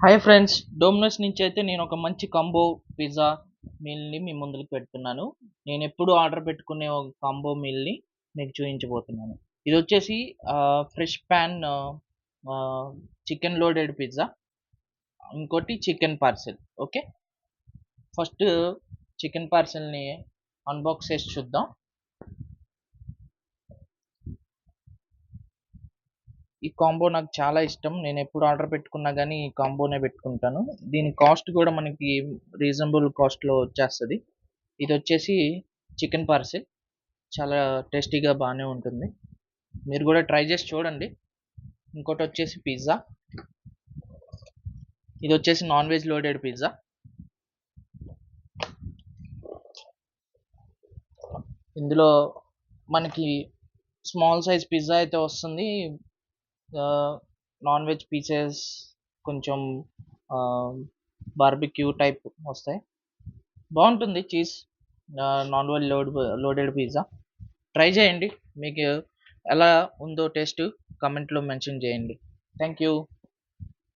Hi friends, Domino's నుంచి అయితే నేను ఒక మంచి కాంబో పిజ్జా మీల్ని మీ ముందుకు పెడుతున్నాను. నేను ఎప్పుడు ఆర్డర్ పెట్టుకునే ఒక కాంబో మీల్ని మీకు చూపించబోతున్నాను. ఇది వచ్చేసి fresh pan chicken loaded pizza, ఇంకోటి chicken parcel. Okay, first chicken పార్సెల్ని అన్బాక్స్ చేసి చూద్దాం. ఈ కాంబో నాకు చాలా ఇష్టం. నేను ఎప్పుడు ఆర్డర్ పెట్టుకున్నా కానీ ఈ కాంబోనే పెట్టుకుంటాను. దీని కాస్ట్ కూడా మనకి రీజనబుల్ కాస్ట్లో వచ్చేస్తుంది. ఇది వచ్చేసి చికెన్ పార్సెల్, చాలా టేస్టీగా బాగానే ఉంటుంది. మీరు కూడా ట్రై చేసి చూడండి. ఇంకోటి వచ్చేసి పిజ్జా, ఇది వచ్చేసి నాన్ వెజ్ లోడెడ్ పిజ్జా. ఇందులో మనకి స్మాల్ సైజ్ పిజ్జా అయితే వస్తుంది. నాన్ వెజ్ పీసెస్ కొంచెం బార్బిక్యూ టైప్ వస్తాయి. బాగుంటుంది cheese. Non veg loaded pizza try చేయండి. మీకు ఎలా ఉందో టేస్ట్ కమెంట్లో మెన్షన్ చేయండి. Thank you.